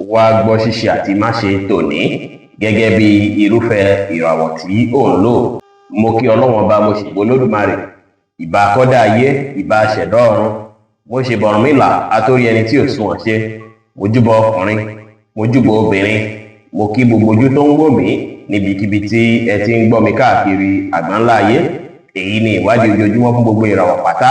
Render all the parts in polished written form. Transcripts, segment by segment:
wá gbọ́ ṣíṣe àti máṣe tòní gẹ́gẹ́ bí irúfẹ́ ìràwọ̀ tí ò ń lò. Mo kí Ọlọ́run Ọba, mo sì bo Olódùmarè, ìbà akọ́dá ayé, ìbà aṣẹ̀dá ọ̀run, mo ṣe bọ̀rùnmìlà atórí ẹni tí ò sunwọ̀n ṣe, mo júbọ ọkùnrin, mo júbọ obìnrin, mo kí gbogbo ojú tó ń wò mí níbikíbi tí ẹ ti ń gbọ́ mi káàkiri àgbáńlá ayé. Èyí ni ìwádìí ojoojúmọ́ fún gbogbo ìràwọ̀ pátá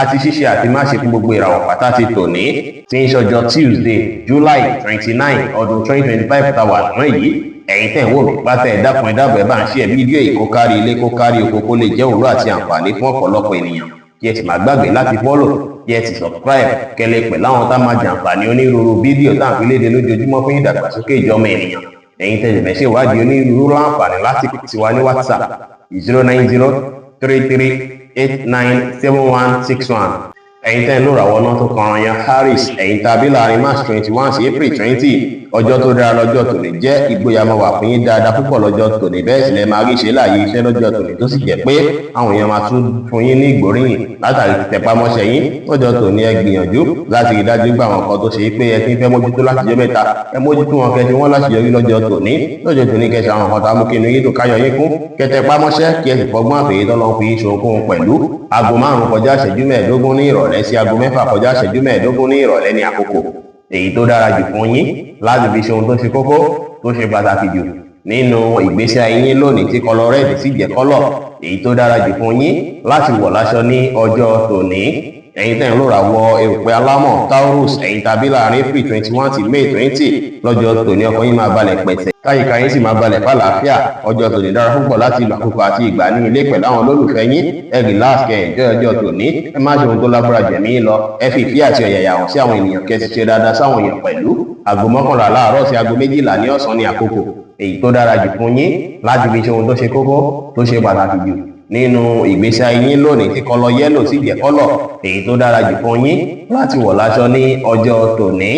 àti ṣíṣe àti máṣe fún gbogbo ìràwọ̀ pátá ti tòní, tí ń ṣọjọ́ Tuesday, July 29 ọdún 2025 tàwa àná yìí. Ẹ̀yin tẹ́ ń wò mí pátá, ẹ dákun ẹ dábọ̀ ẹ bá ń ṣe fídíò yìí kó kárí ilé kó kárí oko, kó lè jẹ́ òwúrọ̀ àti àǹfààní fún ọ̀pọ̀lọpọ̀ ènìyàn. Kí ẹ sì má gbàgbé láti follow, kí ẹ sì subscribe, kẹ́lẹ́ pẹ̀lú àwọn tá máa jàǹfààní onírúurú fídíò tá à ń fi léde lójoojúmọ́ fún ìdàgbàsókè ìjọmọ ènìyàn. Ẹ̀yin tẹ́ ìfẹ́ ṣe ìwádìí onírúurú àǹfààní láti tiwa ní WhatsApp 09033897161. Ẹ̀yin tẹ́ ń lòràwọ̀ náà tó kan yan Harris, ẹ̀yin tàbí láàrin March 21 sí April 20. Ọjọ́ tó dára lọ́jọ́ tòní jẹ́ ìgboyà máa wà fún yín dáadáa púpọ̀ lọ́jọ́ tòní. Bẹ́ẹ̀ sì lẹ máa rí ṣe láàyè iṣẹ́ lọ́jọ́ tòní, tó sì jẹ́ pé àwọn èèyàn máa tún fún yín ní ìgbóríyìn látàrí tẹpámọ́ṣẹ́ yín. Lọ́jọ́ tòní ẹ gbìyànjú láti rí dájú pé àwọn nǹkan tó ṣe pé ẹ ti ń fẹ́ mójútó láti jẹ́ mẹ́ta, ẹ mójútó wọn kẹsì wọn láti yọrí lọ́jọ́ tòní. Lọ́jọ́ tòní kẹsì àwọn nǹkan tó á mú kí inú yín tó káyọ̀ yín kún, kẹtẹpámọ́ṣẹ́ kí ẹ sì fọgbọ́n àfẹ́yẹ tọ́lọ́ fi ṣe okun pẹ̀lú. Aago 5 kọjá ìṣẹ́jú 15 ní ìrọ̀lẹ́ sí aago 6 kọjá ìṣẹ́jú 15 ní ìrọ̀lẹ́ ní àkókò èyí tó dára jù fún yín láti fi ṣe ohun tó ṣe kókó tó ṣe pàtàkì jù nínú ìgbésí ayé yín lónìí, tí kọlọ rẹ́ẹ̀dì sì jẹ́ kọ́lọ̀ èyí tó dára jù fún yín láti wọ̀ láṣọ ní ọjọ́ tòní. Ẹ̀yin tẹ́ ń lò ràwọ̀ erùpẹ̀ alámọ̀ Taurus, ẹ̀yin tàbí láàrin April 21 sí May 20. Lọ́jọ́ tòní ọkàn yín máa balẹ̀ pẹ̀sẹ̀, káyìíká yín sì máa balẹ̀ fàlàáfíà. Ọjọ́ tòní dára púpọ̀ láti ìlú àkókò àti ìgbà ní ilé pẹ̀lú àwọn olólùfẹ́ yín. Ẹ relax kẹ́ enjoy ọjọ́ tòní, ẹ má ṣe ohun tó lágbára jẹ̀mí lọ. Ẹ fi ìfẹ́ àti ọ̀yàyà hàn sí àwọn ènìyàn, kẹ́ sì ṣe dáadáa sáwọn èèyàn pẹ̀lú. Aago 11 láàárọ̀ sí aago 12 ní ọ̀sán ní àkókò èyí tó dára jù fún yín láti fi ṣe ohun tó ṣe kókó tó ṣe pàtàkì jù nínú ìgbésí ayé yín lónìí, tí kọlọ yẹ́lò sì jẹ́ kọ́lọ̀ èyí tó dára jù fún yín láti wọ̀ láṣọ ní ọjọ́ tòní.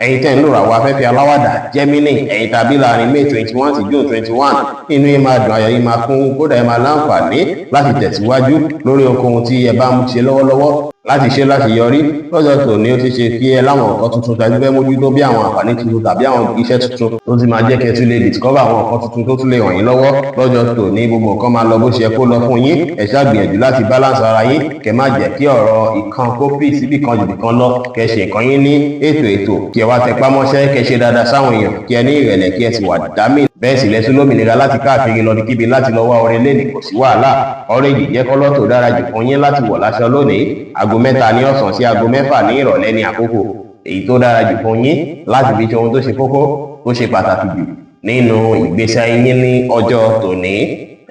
Ẹ̀yin tẹ́ ń lò ràwọ̀ afẹ́fẹ́ aláwàdà Gemini, ẹ̀yin tàbí láàrin May 21 sí June 21. Inú yín máa dùn, ayọ̀ yín máa kún, kódà ẹ máa láǹfààní láti tẹ̀síwájú lórí ohunkóhun tí ẹ bá ń ṣe lọ́wọ́lọ́wọ́ láti ṣe láti yọrí. Lọ́jọ́ tòní ó ti ṣe kí ẹ láwọn nǹkan tuntun tàbí fẹ́ mójútó, bí àwọn àǹfààní tuntun tàbí àwọn iṣẹ́ tuntun tó ti máa jẹ́ kẹ́ tún lè discover àwọn nǹkan tuntun tó tún lè ràn yín lọ́wọ́. Lọ́jọ́ tòní gbogbo nǹkan máa lọ bó ṣe kó lọ fún yín. Ẹ ṣáà gbìyànjú láti balance ara yín, kẹ́ má jẹ́ kí ọ̀rọ̀ ìkan kó fi síbì kan jùbì kan lọ. Kẹ́ ṣe nǹkan yín ní ètò, kí ẹ wá tẹpá mọ́ṣẹ́, kẹ́ ṣe dáadáa sáwọn èèyàn, kí ẹ ní ìrẹ̀lẹ̀, kí ẹ sì wà dámì. Bẹ́ẹ̀ sì lẹ́sùn lómìnira láti káàkiri lọ níbikíbi láti lọ wá orin lẹ́nìí, kò sí wàhálà. Ọ̀rẹ́ yìí jẹ́ kọ́lọ́ tó dára jù fún yín láti wọ̀ láṣọ lónìí. Aago 3 ní ọ̀sán sí aago 6 ní ìrọ̀lẹ́ ní àkókò èyí tó dára jù fún yín láti fi ṣe ohun tó ṣe kókó tó ṣe pàtàkì jù nínú ìgbésí ayé yín ní ọjọ́ tòní.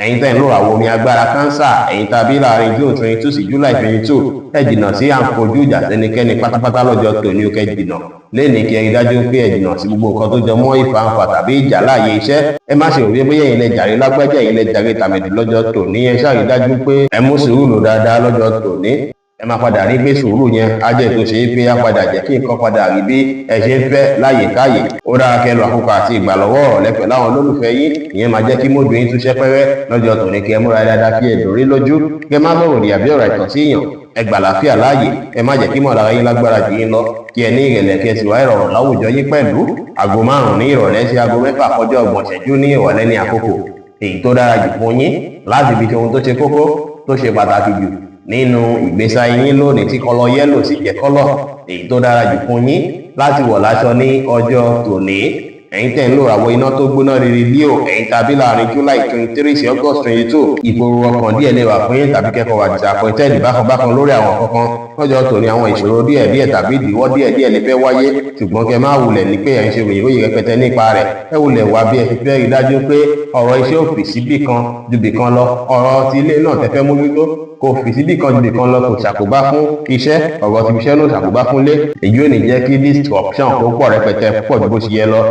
Ẹ̀yin tẹ́ ń lò ràwọ̀ omi agbára Cancer, ẹ̀yin tàbí láàrin June 22 sí July 22. Ẹ jìnnà sí à ń fojú ìjà sẹ́nikẹ́ni pátápátá lọ́jọ́ tòní, ó kẹ́ jìnnà lẹ́ni kí ẹ rí dájú pé ẹ jìnnà sí gbogbo nǹkan tó jọ mọ́ ìfàǹfà tàbí ìjà láàyè iṣẹ́. Ẹ má ṣe òwe bóyá ẹ̀yin lẹ jàre lágbájá, ẹ̀yin lẹ jàre tàmẹ̀dù lọ́jọ́ tòní. Ẹ ṣáà rí dájú pé ẹ mú sùúrù lò dáadáa lọ́jọ́ tòní. Ẹ máa padà rí pé sùúrù yẹn á jẹ́ tó ṣe é pé á padà jẹ́ kí nǹkan padà rí bí ẹ ṣe ń fẹ́ láyè káyè. Ó dára kẹ́ lo àkókò àti ìgbà lọ́wọ́ ọ̀rọ̀ lẹ́pẹ̀ láwọn olólùfẹ́ yín. Ìyẹn máa jẹ́ kí mójú yín túnṣẹ́ pẹ́rẹ́ lọ́jọ́ tòní. Kí ẹ múra dáadáa, kí ẹ dòrí lójú, kí ẹ má bọ̀rọ̀ ní àbí ọ̀rọ̀ ìtàn sí èèyàn. Ẹ gbà láfíà láàyè, ẹ má jẹ́ kí mọ̀lára yín lágbára jù yín lọ, kí ẹ ní ìrẹ̀lẹ̀, kí ẹ sì wá ìrọ̀rùn láwùjọ yín pẹ̀lú. Aago 5 ní ìrọ̀lẹ́ sí aago 6 kọjá 30 ìṣẹ́jú ní ìrọ̀lẹ́ ní àkókò èyí tó dára jù fún yín láti fi ṣe ohun tó ṣe kókó tó ṣe pàtàkì jù nínú ìgbésí ayé yín lónìí, tí kọlọ yẹ́lò sì jẹ́ kọ́lọ̀ èyí tó dára jù fún yín láti wọ̀ láṣọ ní ọjọ́ tòní. Ẹ̀yin tẹ́ ń lò ràwọ̀ iná tó gbóná riri Leo, ẹ̀yin tàbí láàrin July 23 sí August 22. Ìfòrò ọkàn díẹ̀ lè wà fún yín, tàbí kẹ́kọ̀ọ́ wà disappointed bákan lórí àwọn kankan. Lọ́jọ́ tòní àwọn ìṣòro díẹ̀ tàbí ìdíwọ́ díẹ̀ lè fẹ́ wáyé, ṣùgbọ́n kẹ́ má wulẹ̀ ní pé ẹ̀ ń ṣe ròyìn rẹpẹtẹ nípa rẹ̀. Ẹ wulẹ̀ wá bí ẹ fi fẹ́ rí dájú pé ọ̀rọ̀ iṣẹ́ ò fi síbì kan ju bì kan lọ. Ọ̀rọ̀ ti ilé náà tẹ́ fẹ́ mójútó kò fi síbì kan ju bì kan lọ, kò ṣàkóbá fún iṣẹ́. Ọ̀rọ̀ ti iṣẹ́ náà ṣàkóbá fún ilé. Èyí ò ní jẹ́ kí list option tó pọ̀ rẹpẹtẹ pọ̀ ju bó ṣe yẹ lọ.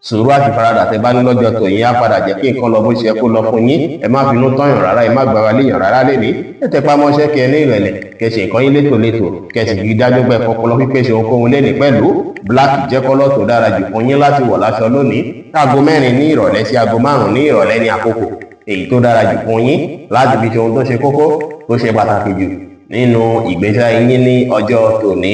Sùúrù àti faradà tẹ́ bá ní lọ́jọ́ tòní á padà jẹ́ kí nǹkan lọ bó ṣe kó lọ fún yín. Ẹ má finú tọ́yàn rárá, ẹ má gbára léèyàn rárá lẹ́ni. Ẹ tẹpá mọ́ṣẹ́, kí ẹ ní ìrẹ̀lẹ̀, kẹ́ ṣe nǹkan yín létòlétò, kẹ́ sì rí dájú pé ọpọlọ pípé ṣe ohunkóhun lẹ́ni pẹ̀lú. Black jẹ́ kọ́lọ̀ tó dára jù fún yín láti wọ̀ láṣọ lónìí. Aago 4 ní ìrọ̀lẹ́ sí aago 5 ní ìrọ̀lẹ́ ní àkókò èyí tó dára jù fún yín láti fi ṣe ohun tó ṣe kókó tó ṣe pàtàkì jù nínú ìgbésí ayé yín ní ọjọ́ tòní.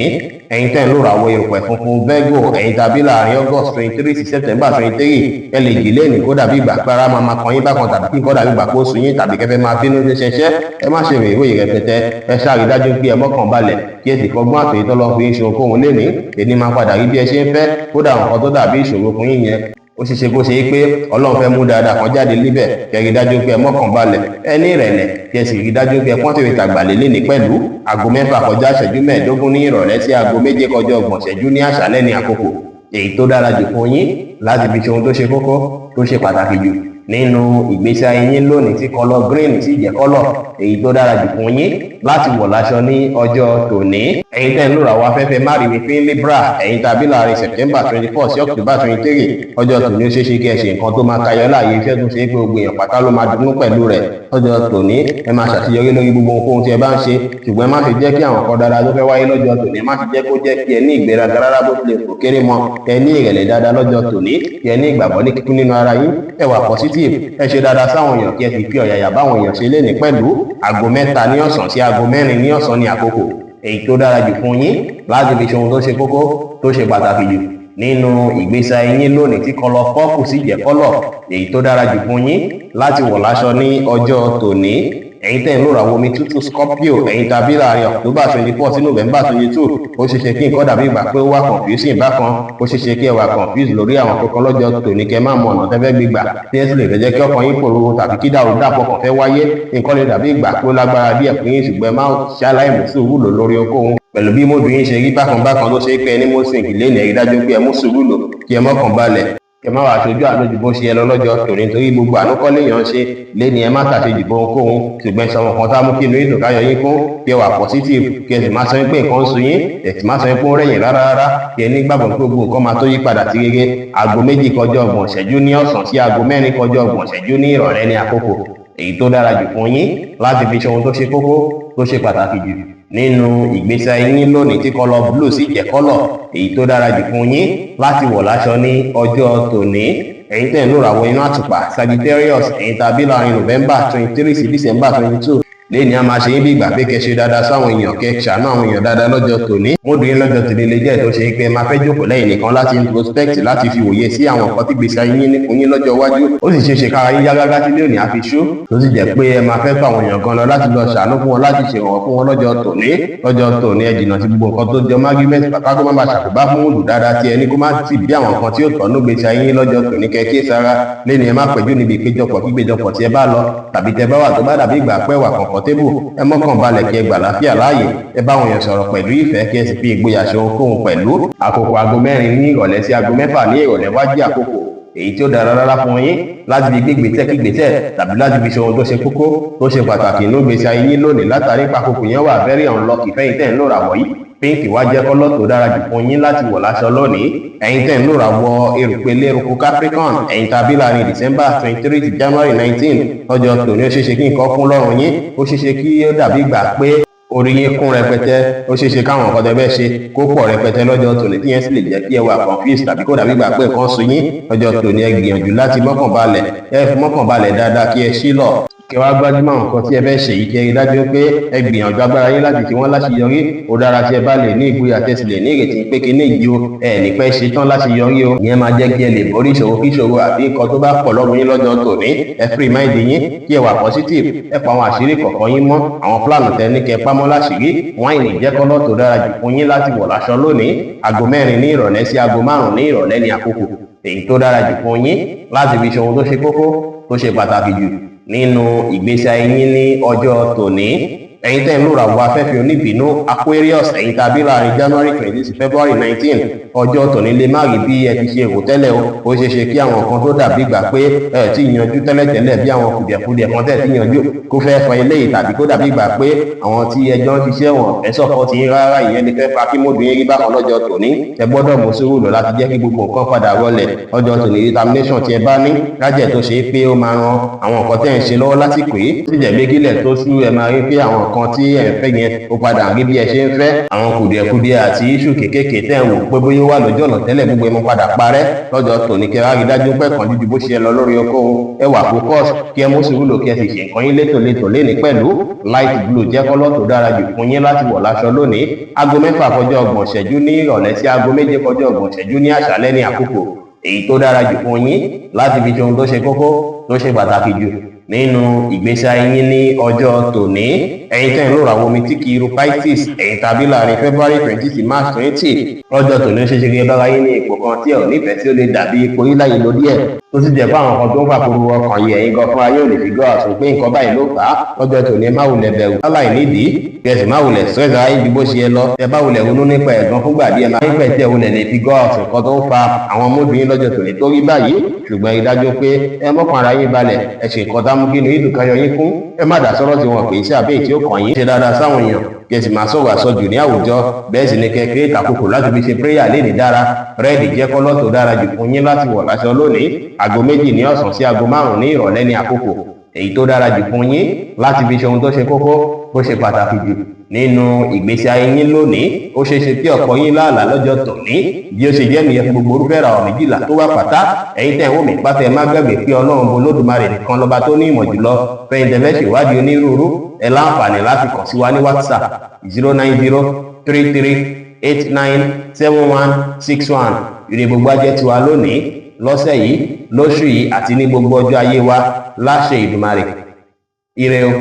ẹ̀yin tẹ́ ń lò ràwọ̀ erùpẹ̀ funfun Virgo ẹ̀yin tàbí láàrin August 23 sí September 23 ẹ lè jì lẹ́nìí kó dàbí ìgbà pé ara máa kan yín bákan tàbí kí nǹkan dàbí ìgbà pé ó sùn yín tàbí kẹfẹ́ máa bínú ṣẹṣẹ ẹ má ṣe rìn ìròyìn rẹpẹtẹ ẹ ṣáàrí dájú pé ẹ mọ́kàn balẹ̀ kí ẹ sì fọgbọ́n àtòyí tọ́lọ́ fi ń ṣe ohunkóhun lénìí èdè máa padà rí bí ẹ ṣe ń fẹ́ kódà nǹkan tó dàbí ìṣòro fún yín yẹn ó ṣeéṣe kó ṣe é pé Ọlọ́run fẹ́ mú dáadáa kan jáde níbẹ̀ kẹ́ rí dájú pé ẹ mọ́kàn balẹ̀ ẹ ní ìrẹ̀lẹ̀ kí ẹ sì rí dájú pé ẹ pọ́n tèrè tàgbàlẹ̀ lé ní pẹ̀lú aago 6 kọjá ìṣẹ́jú 15 ní ìrọ̀lẹ́ sí aago 7 kọjá 30 ìṣẹ́jú ní àṣálẹ́ ní àkókò èyí tó dára jù fún yín láti fi ṣe ohun tó ṣe kókó tó ṣe pàtàkì jù nínú ìgbésí ayé yín lónìí tí kọlọ green sì jẹ́ kọlọ èyí tó dára jù fún yín láti wọ̀ láṣọ ní ọjọ́ tòní. ẹ̀yin tẹ́ ń lò ràwọ̀ afẹ́fẹ́ márìwí fún Libra ẹ̀yin tàbí láàrin September 24 sí October 23 ọjọ́ tòní ó ṣeéṣe kí ẹ ṣe nǹkan tó máa tayọ láàyè iṣẹ́ tó ṣe é pé gbogbo èèyàn pátá ló máa dunnú pẹ̀lú rẹ̀ ọjọ́ tòní ẹ máa ṣàṣeyọrí lórí gbogbo ohun tí ẹ bá ń ṣe ṣùgbọ́n ẹ má fi jẹ́ kí àwọn kan dáadáa tó fẹ́ wáyé lọ́jọ́ tòní má fi jẹ́ kó jẹ́ kí ẹ ní ìgbéraga rárá bó tilẹ̀ kò kéré mọ́ ẹ ní ìrẹ̀lẹ̀ dáadáa lọ́jọ́ tòní kí ẹ ní ìgbàgbọ́ ní kíkún nínú ara yín ẹ wà positive ẹ ṣe dáadáa sáwọn èèyàn kí ẹ fi ọ̀yàyà báwọn èèyàn ṣe lénìí pẹ̀lú aago 3 ní ọ̀sán sí aago 4 ní ọ̀sán ní àkókò èyí tó dára jù fún yín láti fi ṣe ohun tó ṣe kókó tó ṣe pàtàkì jù nínú ìgbésí ayé yín lónìí tí kọlọ pọ́ọ̀kù sì jẹ́ kọ́lọ̀ èyí tó dára jù fún yín láti wọ̀ láṣọ ní ọjọ́ tòní ẹ̀yin tẹ́ ń lò ràwọ̀ omi tútù Scorpio ẹ̀yin tàbí láàrin October 24 sí November 22 ó ṣeéṣe kí nǹkan dàbí ìgbà pé ó wà confusing bákan ó ṣeéṣe kí ẹ wà confused lórí àwọn kankan lọ́jọ́ tòní kẹ́ máa mọ ọ̀nà tẹ́fẹ́ gbígbà tí ẹ sì lè fẹ́ jẹ́ kí ọkàn yín pòrò tàbí kí dàrú dàpọ̀ kàn fẹ́ wáyé nǹkan lè dàbí ìgbà pé ó lágbára díẹ̀ fún yín ṣùgbọ́n ẹ má ṣàlàyé mú sùúrù lò lórí okòwò pẹ̀lú bí mójú yín ṣe rí bákan ló ṣe é pé ẹni mú sìnkì lé ní ẹ̀rí dájú pé ẹ mú sùúrù lò kí ẹ mọ́kàn balẹ̀ kẹ má wàá ṣojú àlójú bó ṣe yẹ lọ lọ́jọ́ tòní nítorí gbogbo ànúkọ́ léèyàn ṣe léni ẹ má ṣàṣejù bó ohunkóhun ṣùgbọ́n ìṣọ̀rọ̀ kan tá a mú kí inú ìdùn káyọ̀ yín kún kí ẹ wà positive kí ẹ sì má sọ pé nǹkan ń sun yín ẹ sì má sọ pé ó rẹ̀yìn rárá kí ẹ ní gbàgbọ́ pé gbogbo nǹkan máa tó yí padà sí rere aago 2 kọjá 30 ìṣẹ́jú ní ọ̀sán sí aago 4 kọjá 30 ìṣẹ́jú ní ìrọ̀lẹ́ ní àkókò èyí tó dára jù fún yín láti fi ṣe ohun tó ṣe kókó tó ṣe pàtàkì jù nínú ìgbésí ayé yín lónìí tí kọlọ blue sì jẹ́ kọ́lọ̀ èyí tó dára jù fún yín láti wọ̀ láṣọ ní ọjọ́ tòní ẹ̀yin tẹ́ ń lò ràwọ̀ inú àtùpà Sagittarius ẹ̀yin tàbí láàrin November 23 sí December 22 lẹ́ni a máa ṣe yín bí ìgbà pé kẹ́ ṣe dáadáa sáwọn èèyàn kẹ́ ṣàánú àwọn èèyàn dáadáa lọ́jọ́ tòní módù yín lọ́jọ́ tòní lè jẹ́ tó ṣe pé máa fẹ́ jókòó lẹ́yìn nìkan láti introspect láti fi wòye sí àwọn nǹkan tí gbèsè ayé yín fún yín lọ́jọ́ iwájú ó sì ṣe kára yín yá gágá tí lónìí àfi ṣú tó sì jẹ́ pé ẹ máa fẹ́ fún àwọn èèyàn gan lọ láti lọ ṣàánú fún wọn láti ṣèrànwọ́ fún wọn lọ́jọ́ tòní ẹ jìnnà sí gbogbo nǹkan tó jọ mágímẹ́tì pàtàkì kó má bàa ṣàkóbá fún òdù dáadáa tí ẹni kó má sì bí àwọn nǹkan tí ó tọ́nú gbèsè ayé yín lọ́jọ́ tòní kẹ́kẹ́ sára lẹ́ni ẹ má pẹ̀jú níbi ìpéjọpọ̀ kígbéjọpọ̀ tí ẹ bá lọ tàbí tẹ bá wà tó bá dàbí ìgbà pẹ́ wà comfortable ẹ mọ́kàn balẹ̀ kí ẹ gbà láfíà láàyè ẹ bá àwọn èèyàn sọ̀rọ̀ pẹ̀lú ìfẹ́ kí ẹ sì fi ìgboyà ṣe ohunkóhun pẹ̀lú àkókò aago 4 ní ìrọ̀lẹ́ sí aago 6 ní ìrọ̀lẹ́ wá jẹ́ àkókò èyí tí ó dára rárá fún yín láti fi gbé gbèsè kí gbèsè tàbí láti fi ṣe ohun tó ṣe kókó tó ṣe pàtàkì inú gbèsè ayé yín lónìí látàrí pàkókò yẹn wà very unlucky fẹ́yìn tẹ́ ń lò ràwọ̀ yìí pink wá jẹ́ kọ́lọ́ tó dára jù fún yín láti wọ̀ láṣọ lónìí ẹ̀yin tẹ́ ń lò ràwọ̀ erùpẹ̀ eruku Capricorn ẹ̀yin tàbí láàrin December 23 to January 19 ọjọ́ tòní ó ṣeéṣe kí nǹkan kún lọ́rùn yín ó ṣeéṣe kí ó dàbí ìgbà pé orí yín kún rẹpẹtẹ ó ṣeéṣe káwọn nǹkan tẹ́ fẹ́ ṣe kó pọ̀ rẹpẹtẹ lọ́jọ́ tòní tí yẹn sì lè jẹ́ kí ẹ wà confused tàbí kó dàbí ìgbà pé nǹkan sun yín lọ́jọ́ tòní ẹ gbìyànjú láti mọ́kànbalẹ̀ ẹ fi mọ́kànbalẹ̀ dáadáa kí ẹ ṣí lọ kí wàá gbájúmọ́ nǹkan tí ẹ fẹ́ ṣe yìí kí ẹ rí dájú pé ẹ gbìyànjú agbára yín láti fi wọ́n láṣeyọrí ó dára tí ẹ bá lè ní ìgboyà tẹ́sí lè ní ìrètí pé kí ní ìyí o ẹ ní pẹ́ ṣe tán láti yọrí o ìyẹn máa jẹ́ kí ẹ lè borí ìṣòro kí ìṣòro àbí nǹkan tó bá pọ̀ lọ́rùn yín lọ́jọ́ tòní ẹ free mind yín kí ẹ wà positive ẹ pa àwọn àṣírí kọ̀ọ̀kan yín mọ́ àwọn plan tẹ ní kẹ pamọ́ láṣìírí wáìnì jẹ́ kọ́lọ́ tó dára jù fún yín láti wọ̀ láṣọ lónìí aago 4 ní ìrọ̀lẹ́ sí aago 5 ní ìrọ̀lẹ́ ní àkókò èyí tó dára jù fún yín láti fi ṣe ohun tó ṣe kókó tó ṣe pàtàkì jù nínú ìgbésí ayé yín ní ọjọ́ tòní ẹ̀yin tẹ́ ń lò ràwọ̀ afẹ́fẹ́ oníbìínú Aquarius ẹ̀yin tàbí láàrin January 20 sí February 19 ọjọ́ tòní lè má rí bí ẹ ti ṣe rò tẹ́lẹ̀ o ó ṣeé ṣe kí àwọn nǹkan tó dàbí gbà pé ẹ ti yanjú tẹ́lẹ̀tẹ́lẹ̀ bí àwọn kùdìẹ̀kudiẹ̀ kan tẹ̀ ti yanjú kó fẹ́ fọ eléyìí tàbí kó dàbí gbà pé àwọn tí ẹjọ́ ń ṣiṣẹ́ wọn ẹ̀sọ́ kan ti rárá ìyẹn ni fẹ́ fa kí mòdù yín rí bákan lọ́jọ́ tòní ẹ gbọ́dọ̀ mú sùúrù lọ láti jẹ́ kí gbogbo nǹkan padà rọlẹ̀ ọjọ́ tòní determination tí ẹ bá ní lájẹ̀ tó ṣe pé ó máa ran àwọn nǹkan tẹ́ ń ṣe lọ́wọ́ lásìkò yìí sì jẹ́ gbégilẹ̀ tó sú ẹ máa rí pé àwọn nǹkan tí ẹ ń fẹ́ yẹn ó padà rí bí ẹ ṣe ń fẹ́ àwọn kùdìẹ̀kudiẹ àti iṣu kéékèèké tẹ́ ń wò pé bóyá ó wà lójú ọ̀nà tẹ́lẹ̀ gbogbo ẹ̀ mọ́ padà parẹ́ lọ́jọ́ tòní kẹ́ wá rí dájú pé kàn dídú bó ṣe lọ lórí okòwò ẹ wà focus kí ẹ mú sùúrù kí ẹ sì ṣe nǹkan yín létòlétò léni pẹ̀lú light blue jẹ́ kọ́lọ́ tó dára jù fún yín láti wọ̀ láṣọ lónìí aago 6 kọjá 30 ìṣẹ́jú ní ìrọ̀lẹ́ sí aago 7 kọjá 30 ìṣẹ́jú ní àṣálẹ́ ní àkókò èyí tó dára jù fún yín láti fi ṣe ohun tó ṣe kókó tó ṣe pàtàkì jù nínú ìgbésí ayé yín ní ọjọ́ tòní ẹ̀yin tẹ́ ń lò àwọn omi tí kì í ru Pisces ẹ̀yin tàbí láàrin February 20 sí March 20 lọ́jọ́ tòní ó ṣe ṣe kí ẹ lọ́ra yín ní ipò kan tí ẹ ò nífẹ̀ẹ́ tí ó lè dàbí ipò yín láyé lórí ẹ̀ tó sì jẹ́ fáwọn kan tó ń fàkóru ọkàn yìí ẹ̀yin gan fúnra yóò lè fi gọ́ àtún pé nǹkan báyìí ló fà á lọ́jọ́ tòní ẹ má wulẹ̀ bẹ̀rù láláì nídìí kẹsì má wulẹ̀ stress ara yín ju bó ṣe yẹ lọ ẹ bá wulẹ̀ ronú nípa ẹ̀gbọ́n fúngbà díẹ̀ máa ń pẹ̀ tí ẹ wulẹ̀ lè fi gọ́ àtún kan tó ń fa àwọn ọmọbìnrin lọ́jọ́ tòní tó rí báyìí ṣùgbọ́n ìdájọ́ pé ẹ mọ́kàn ara yín balẹ̀ ẹ ṣe nǹkan tá mú kí inú yín dùn káyọ̀ yín fún ẹ má dá sọ́rọ̀ tí wọn pè é sí àbẹ́ tí ó kàn yín ṣe dáadáa sáwọn èèyàn kí ẹ sì máa sọ̀rọ̀ àsọjù ní àwùjọ bẹ́ẹ̀ sì ni kẹ́kẹ́ ìtàkùkù láti fi ṣe prayer léde dára rẹ́ẹ̀dì jẹ́ kọ́lọ́ tó dára jù fún yín láti wọ̀ láṣọ lónìí aago 2 ní ọ̀sán sí aago 5 ní ìrọ̀lẹ́ ní àkókò èyí tó dára jù fún yín láti fi ṣe ohun tó ṣe kókó bó ṣe pàtàkì jù nínú ìgbésí ayé yín lónìí ó ṣeé ṣe kí ọ̀pọ̀ yín láàlá lọ́jọ́ tòní bí ó ṣe jẹ́ nìyẹn fún gbogbo orúfẹ́ ìràwọ̀ méjìlá tó wà pátá ẹ̀yin tẹ́ ń wò mí pátá ẹ má gbàgbé pé Ọlọ́run Olódùmarè nìkan lọ́ba tó ní ìmọ̀ jùlọ fẹ́yìn tẹ́fẹ́ ṣèwádìí onírúurú ẹ láǹfààní láti kàn sí wa ní WhatsApp 09033897161 ire gbogbo ajẹ́ tiwa lónìí lọ́sẹ̀ yìí lóṣù yìí àti ní gbogbo ọjọ́ ayé wa láṣẹ Ìdùmarè ire o.